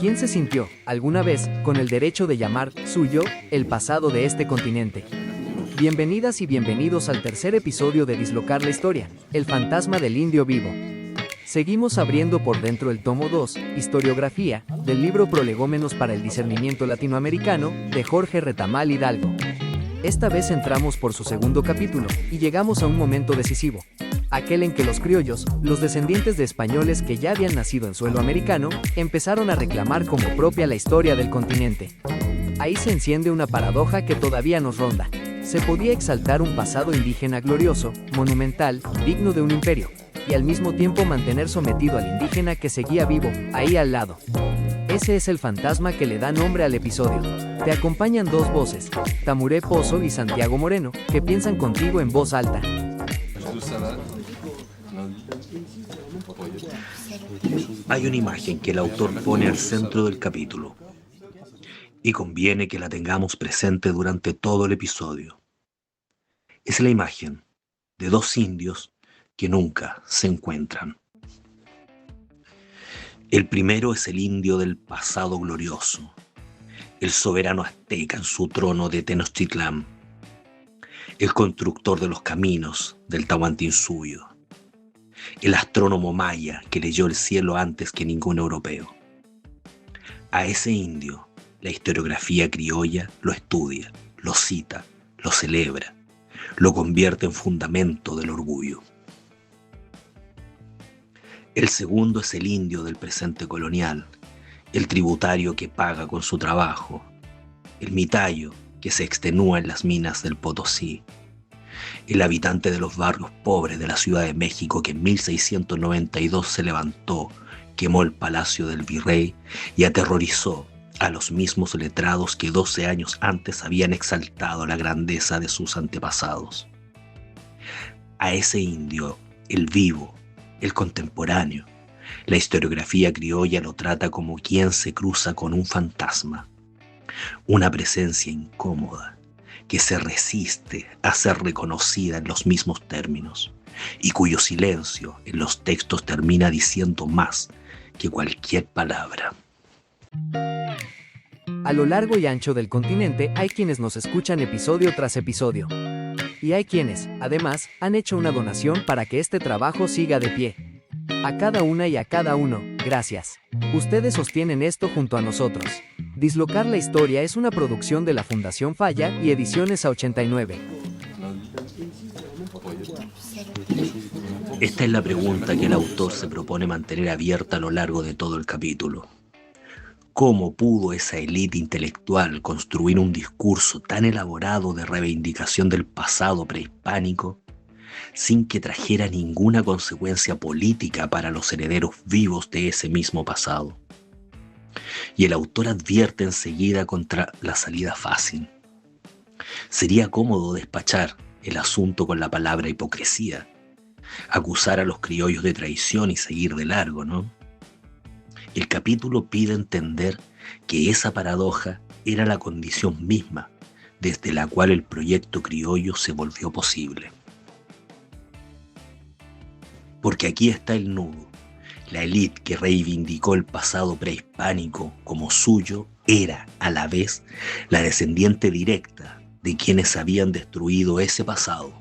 ¿Quién se sintió, alguna vez, con el derecho de llamar suyo el pasado de este continente? Bienvenidas y bienvenidos al tercer episodio de Dislocar la Historia, el fantasma del indio vivo. Seguimos abriendo por dentro el tomo 2, Historiografía, del libro Prolegómenos para el discernimiento latinoamericano, de Jorge Retamal Hidalgo. Esta vez entramos por su segundo capítulo, y llegamos a un momento decisivo. Aquel en que los criollos, los descendientes de españoles que ya habían nacido en suelo americano, empezaron a reclamar como propia la historia del continente. Ahí se enciende una paradoja que todavía nos ronda. Se podía exaltar un pasado indígena glorioso, monumental, digno de un imperio, y al mismo tiempo mantener sometido al indígena que seguía vivo, ahí al lado. Ese es el fantasma que le da nombre al episodio. Te acompañan dos voces, Tamuré Pozo y Santiago Moreno, que piensan contigo en voz alta. Hay una imagen que el autor pone al centro del capítulo, y conviene que la tengamos presente durante todo el episodio. Es la imagen de dos indios que nunca se encuentran. El primero es el indio del pasado glorioso, el soberano azteca en su trono de Tenochtitlán, el constructor de los caminos del Tahuantinsuyo, el astrónomo maya que leyó el cielo antes que ningún europeo. A ese indio, la historiografía criolla lo estudia, lo cita, lo celebra, lo convierte en fundamento del orgullo. El segundo es el indio del presente colonial, el tributario que paga con su trabajo, el mitayo que se extenúa en las minas del Potosí, el habitante de los barrios pobres de la Ciudad de México que en 1692 se levantó, quemó el palacio del virrey y aterrorizó a los mismos letrados que 12 años antes habían exaltado la grandeza de sus antepasados. A ese indio, el vivo, el contemporáneo, la historiografía criolla lo trata como quien se cruza con un fantasma, una presencia incómoda que se resiste a ser reconocida en los mismos términos y cuyo silencio en los textos termina diciendo más que cualquier palabra. A lo largo y ancho del continente hay quienes nos escuchan episodio tras episodio. Y hay quienes, además, han hecho una donación para que este trabajo siga de pie. A cada una y a cada uno, gracias. Ustedes sostienen esto junto a nosotros. Dislocar la Historia es una producción de la Fundación Falla y Ediciones A89. Esta es la pregunta que el autor se propone mantener abierta a lo largo de todo el capítulo. ¿Cómo pudo esa élite intelectual construir un discurso tan elaborado de reivindicación del pasado prehispánico sin que trajera ninguna consecuencia política para los herederos vivos de ese mismo pasado? Y el autor advierte enseguida contra la salida fácil. Sería cómodo despachar el asunto con la palabra hipocresía, acusar a los criollos de traición y seguir de largo, ¿no? El capítulo pide entender que esa paradoja era la condición misma desde la cual el proyecto criollo se volvió posible. Porque aquí está el nudo. La élite que reivindicó el pasado prehispánico como suyo era, a la vez, la descendiente directa de quienes habían destruido ese pasado.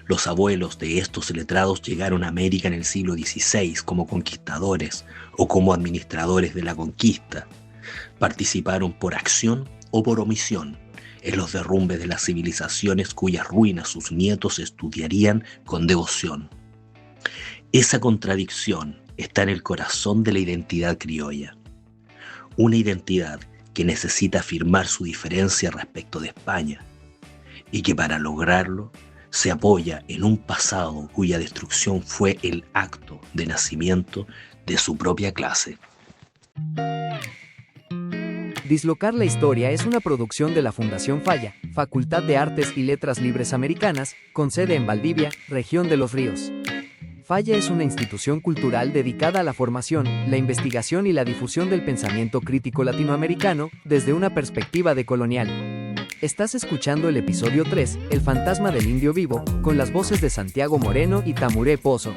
Los abuelos de estos letrados llegaron a América en el siglo XVI como conquistadores o como administradores de la conquista. Participaron por acción o por omisión en los derrumbes de las civilizaciones cuyas ruinas sus nietos estudiarían con devoción. Esa contradicción está en el corazón de la identidad criolla. Una identidad que necesita afirmar su diferencia respecto de España y que para lograrlo se apoya en un pasado cuya destrucción fue el acto de nacimiento de su propia clase. Dislocar la Historia es una producción de la Fundación Falla, Facultad de Artes y Letras Libres Americanas, con sede en Valdivia, región de Los Ríos. Falla es una institución cultural dedicada a la formación, la investigación y la difusión del pensamiento crítico latinoamericano desde una perspectiva decolonial. Estás escuchando el episodio 3, El fantasma del indio vivo, con las voces de Santiago Moreno y Tamuré Pozo.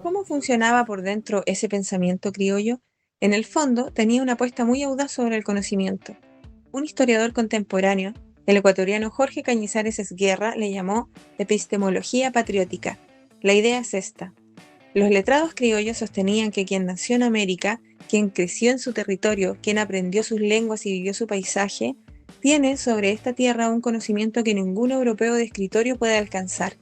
¿Cómo funcionaba por dentro ese pensamiento criollo? En el fondo, tenía una apuesta muy audaz sobre el conocimiento. Un historiador contemporáneo, el ecuatoriano Jorge Cañizares Esguerra, le llamó epistemología patriótica. La idea es esta. Los letrados criollos sostenían que quien nació en América, quien creció en su territorio, quien aprendió sus lenguas y vivió su paisaje, tiene sobre esta tierra un conocimiento que ningún europeo de escritorio puede alcanzar,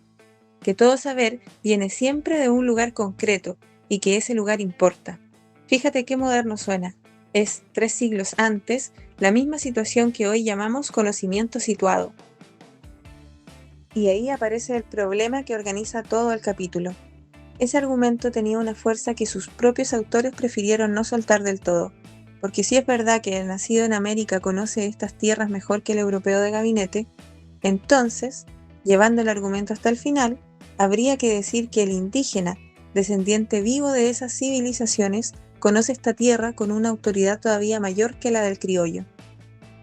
que todo saber viene siempre de un lugar concreto y que ese lugar importa. Fíjate qué moderno suena. Es 3 siglos antes la misma situación que hoy llamamos conocimiento situado. Y ahí aparece el problema que organiza todo el capítulo. Ese argumento tenía una fuerza que sus propios autores prefirieron no soltar del todo, porque si es verdad que el nacido en América conoce estas tierras mejor que el europeo de gabinete, entonces, llevando el argumento hasta el final, habría que decir que el indígena, descendiente vivo de esas civilizaciones, conoce esta tierra con una autoridad todavía mayor que la del criollo,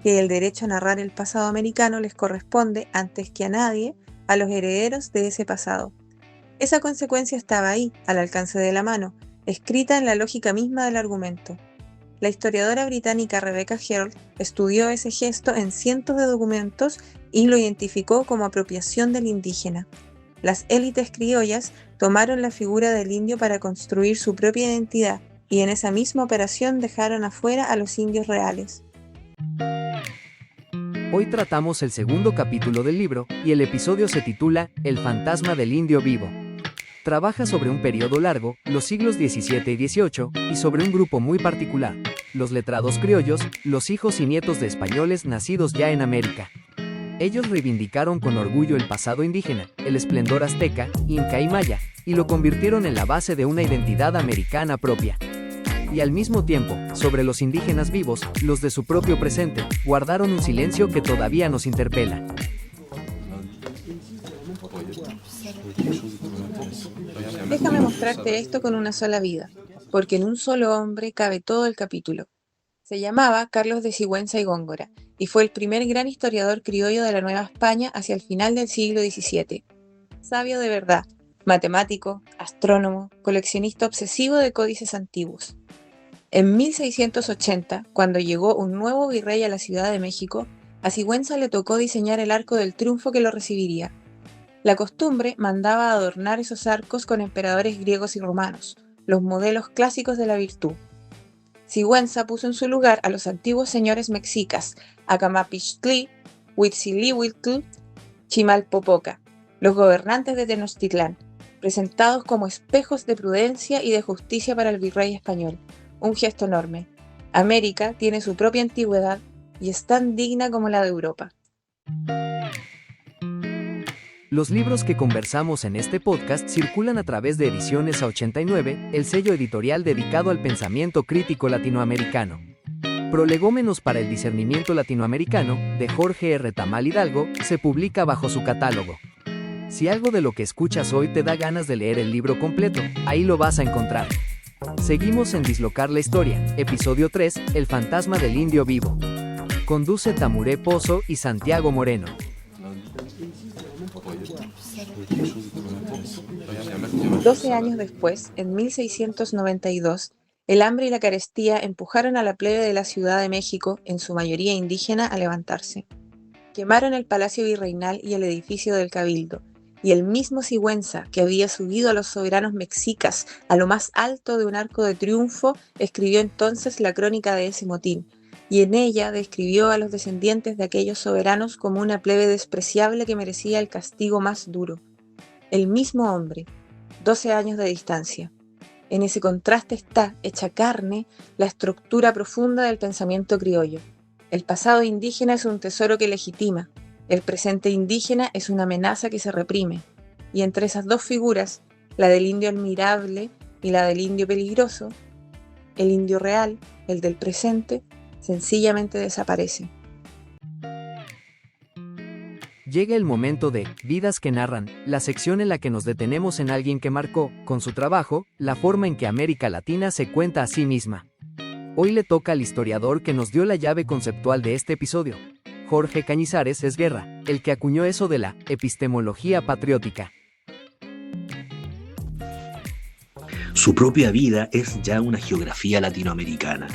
que el derecho a narrar el pasado americano les corresponde, antes que a nadie, a los herederos de ese pasado. Esa consecuencia estaba ahí, al alcance de la mano, escrita en la lógica misma del argumento. La historiadora británica Rebecca Herold estudió ese gesto en cientos de documentos y lo identificó como apropiación del indígena. Las élites criollas tomaron la figura del indio para construir su propia identidad y en esa misma operación dejaron afuera a los indios reales. Hoy tratamos el segundo capítulo del libro y el episodio se titula El fantasma del indio vivo. Trabaja sobre un periodo largo, los siglos XVII y XVIII, y sobre un grupo muy particular, los letrados criollos, los hijos y nietos de españoles nacidos ya en América. Ellos reivindicaron con orgullo el pasado indígena, el esplendor azteca, inca y maya, y lo convirtieron en la base de una identidad americana propia. Y al mismo tiempo, sobre los indígenas vivos, los de su propio presente, guardaron un silencio que todavía nos interpela. Déjame mostrarte esto con una sola vida, porque en un solo hombre cabe todo el capítulo. Se llamaba Carlos de Sigüenza y Góngora, y fue el primer gran historiador criollo de la Nueva España hacia el final del siglo XVII. Sabio de verdad, matemático, astrónomo, coleccionista obsesivo de códices antiguos. En 1680, cuando llegó un nuevo virrey a la Ciudad de México, a Sigüenza le tocó diseñar el arco del triunfo que lo recibiría. La costumbre mandaba adornar esos arcos con emperadores griegos y romanos, los modelos clásicos de la virtud. Sigüenza puso en su lugar a los antiguos señores mexicas, Acamapichtli, Huitzilihuitl, Chimalpopoca, los gobernantes de Tenochtitlán, presentados como espejos de prudencia y de justicia para el virrey español. Un gesto enorme. América tiene su propia antigüedad y es tan digna como la de Europa. Los libros que conversamos en este podcast circulan a través de Ediciones A89, el sello editorial dedicado al pensamiento crítico latinoamericano. Prolegómenos para el discernimiento latinoamericano, de Jorge R. Tamal Hidalgo, se publica bajo su catálogo. Si algo de lo que escuchas hoy te da ganas de leer el libro completo, ahí lo vas a encontrar. Seguimos en Dislocar la Historia, episodio 3, El fantasma del indio vivo. Conduce Tamuré Pozo y Santiago Moreno. 12 años después, en 1692, el hambre y la carestía empujaron a la plebe de la Ciudad de México, en su mayoría indígena, a levantarse. Quemaron el Palacio Virreinal y el edificio del Cabildo, y el mismo Sigüenza, que había subido a los soberanos mexicas a lo más alto de un arco de triunfo, escribió entonces la crónica de ese motín, y en ella describió a los descendientes de aquellos soberanos como una plebe despreciable que merecía el castigo más duro. El mismo hombre, 12 años de distancia. En ese contraste está, hecha carne, la estructura profunda del pensamiento criollo. El pasado indígena es un tesoro que legitima, el presente indígena es una amenaza que se reprime, y entre esas dos figuras, la del indio admirable y la del indio peligroso, el indio real, el del presente, sencillamente desaparece. Llega el momento de Vidas que narran, la sección en la que nos detenemos en alguien que marcó, con su trabajo, la forma en que América Latina se cuenta a sí misma. Hoy le toca al historiador que nos dio la llave conceptual de este episodio, Jorge Cañizares Esguerra, el que acuñó eso de la epistemología patriótica. Su propia vida es ya una geografía latinoamericana.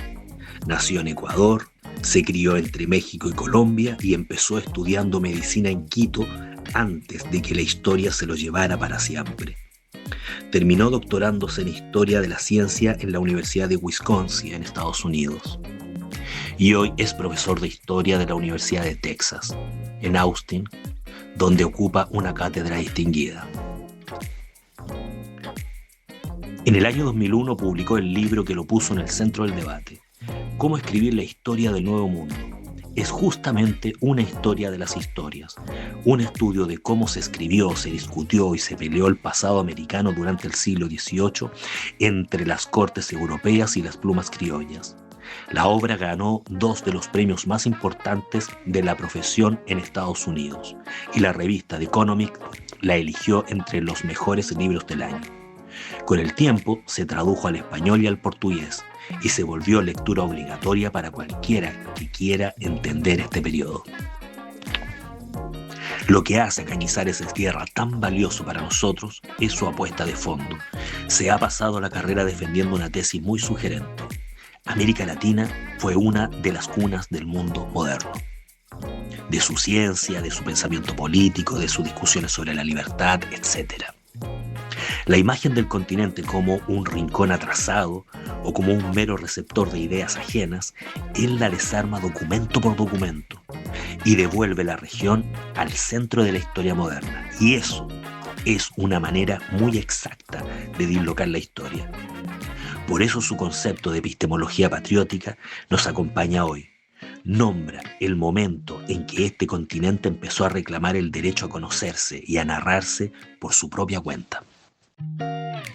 Nació en Ecuador, se crió entre México y Colombia y empezó estudiando medicina en Quito antes de que la historia se lo llevara para siempre. Terminó doctorándose en Historia de la Ciencia en la Universidad de Wisconsin, en Estados Unidos. Y hoy es profesor de Historia de la Universidad de Texas, en Austin, donde ocupa una cátedra distinguida. En el año 2001 publicó el libro que lo puso en el centro del debate, Cómo escribir la historia del Nuevo Mundo. Es justamente una historia de las historias, un estudio de cómo se escribió, se discutió y se peleó el pasado americano durante el siglo XVIII entre las cortes europeas y las plumas criollas. La obra ganó 2 de los premios más importantes de la profesión en Estados Unidos y la revista The Economic la eligió entre los mejores libros del año. Con el tiempo se tradujo al español y al portugués y se volvió lectura obligatoria para cualquiera que quiera entender este periodo. Lo que hace a Cañizares Esguerra tan valioso para nosotros es su apuesta de fondo. Se ha pasado la carrera defendiendo una tesis muy sugerente. América Latina fue una de las cunas del mundo moderno. De su ciencia, de su pensamiento político, de sus discusiones sobre la libertad, etc. La imagen del continente como un rincón atrasado o como un mero receptor de ideas ajenas, él la desarma documento por documento y devuelve la región al centro de la historia moderna. Y eso es una manera muy exacta de dislocar la historia. Por eso su concepto de epistemología patriótica nos acompaña hoy. Nombra el momento en que este continente empezó a reclamar el derecho a conocerse y a narrarse por su propia cuenta.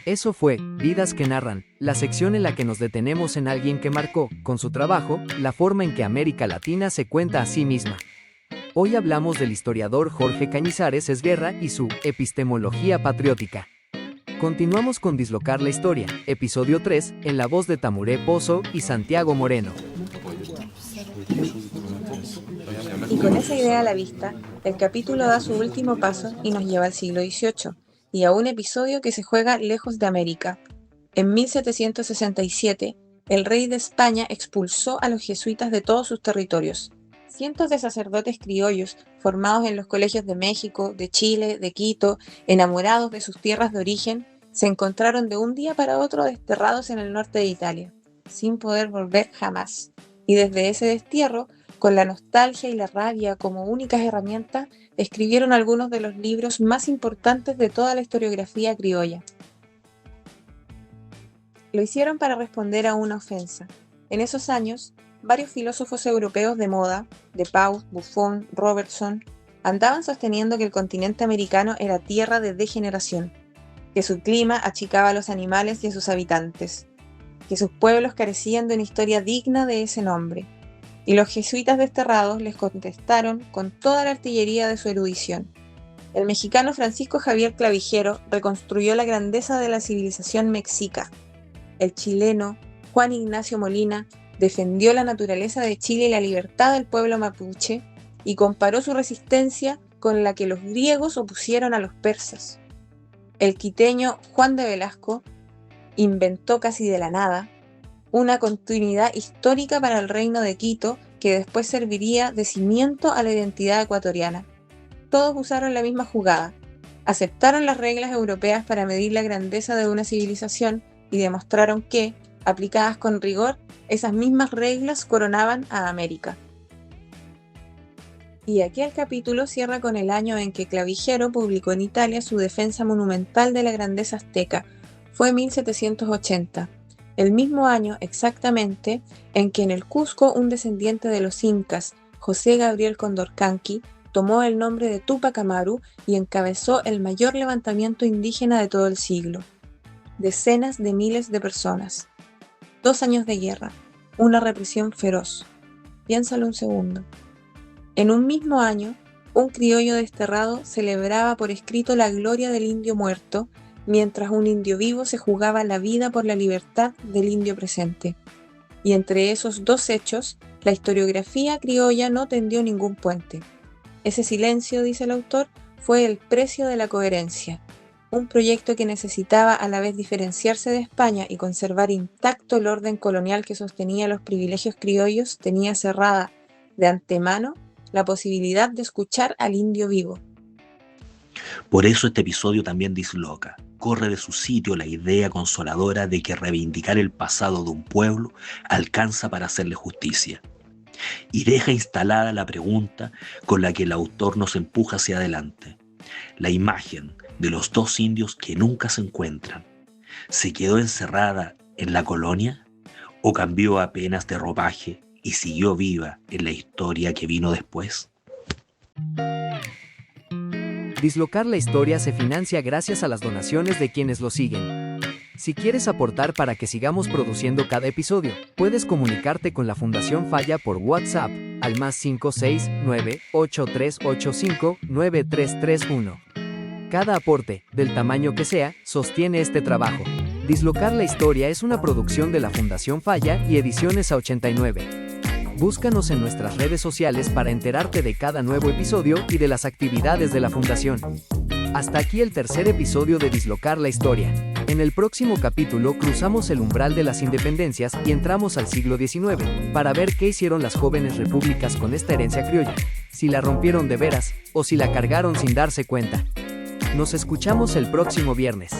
Eso fue Vidas que Narran, la sección en la que nos detenemos en alguien que marcó, con su trabajo, la forma en que América Latina se cuenta a sí misma. Hoy hablamos del historiador Jorge Cañizares Esguerra y su epistemología patriótica. Continuamos con Dislocar la Historia, episodio 3, en la voz de Tamuré Pozo y Santiago Moreno. Y con esa idea a la vista, el capítulo da su último paso y nos lleva al siglo XVIII, y a un episodio que se juega lejos de América. En 1767, el rey de España expulsó a los jesuitas de todos sus territorios. Cientos de sacerdotes criollos, formados en los colegios de México, de Chile, de Quito, enamorados de sus tierras de origen, se encontraron de un día para otro desterrados en el norte de Italia, sin poder volver jamás. Y desde ese destierro, con la nostalgia y la rabia como únicas herramientas, escribieron algunos de los libros más importantes de toda la historiografía criolla. Lo hicieron para responder a una ofensa. En esos años, varios filósofos europeos de moda, de Pau, Buffon, Robertson, andaban sosteniendo que el continente americano era tierra de degeneración, que su clima achicaba a los animales y a sus habitantes, que sus pueblos carecían de una historia digna de ese nombre. Y los jesuitas desterrados les contestaron con toda la artillería de su erudición. El mexicano Francisco Javier Clavijero reconstruyó la grandeza de la civilización mexica. El chileno Juan Ignacio Molina defendió la naturaleza de Chile y la libertad del pueblo mapuche y comparó su resistencia con la que los griegos opusieron a los persas. El quiteño Juan de Velasco inventó casi de la nada una continuidad histórica para el reino de Quito que después serviría de cimiento a la identidad ecuatoriana. Todos usaron la misma jugada, aceptaron las reglas europeas para medir la grandeza de una civilización y demostraron que, aplicadas con rigor, esas mismas reglas coronaban a América. Y aquí el capítulo cierra con el año en que Clavijero publicó en Italia su defensa monumental de la grandeza azteca. Fue 1780. El mismo año exactamente en que en el Cusco un descendiente de los incas, José Gabriel Condorcanqui, tomó el nombre de Túpac Amaru y encabezó el mayor levantamiento indígena de todo el siglo. Decenas de miles de personas. 2 años de guerra, una represión feroz. Piénsalo un segundo. En un mismo año, un criollo desterrado celebraba por escrito la gloria del indio muerto, mientras un indio vivo se jugaba la vida por la libertad del indio presente. Y entre esos 2 hechos, La historiografía criolla no tendió ningún puente. Ese silencio, dice el autor, fue el precio de la coherencia. Un proyecto que necesitaba a la vez diferenciarse de España y conservar intacto el orden colonial que sostenía los privilegios criollos, tenía cerrada de antemano la posibilidad de escuchar al indio vivo. Por eso este episodio también disloca. Corre de su sitio la idea consoladora de que reivindicar el pasado de un pueblo alcanza para hacerle justicia. Y deja instalada la pregunta con la que el autor nos empuja hacia adelante. La imagen de los dos indios que nunca se encuentran, ¿se quedó encerrada en la colonia o cambió apenas de ropaje y siguió viva en la historia que vino después? Dislocar la historia se financia gracias a las donaciones de quienes lo siguen. Si quieres aportar para que sigamos produciendo cada episodio, puedes comunicarte con la Fundación Falla por WhatsApp al +569 8385 9331. Cada aporte, del tamaño que sea, sostiene este trabajo. Dislocar la historia es una producción de la Fundación Falla y Ediciones A89. Búscanos en nuestras redes sociales para enterarte de cada nuevo episodio y de las actividades de la Fundación. Hasta aquí el tercer episodio de Dislocar la Historia. En el próximo capítulo cruzamos el umbral de las independencias y entramos al siglo XIX, para ver qué hicieron las jóvenes repúblicas con esta herencia criolla, si la rompieron de veras, o si la cargaron sin darse cuenta. Nos escuchamos el próximo viernes.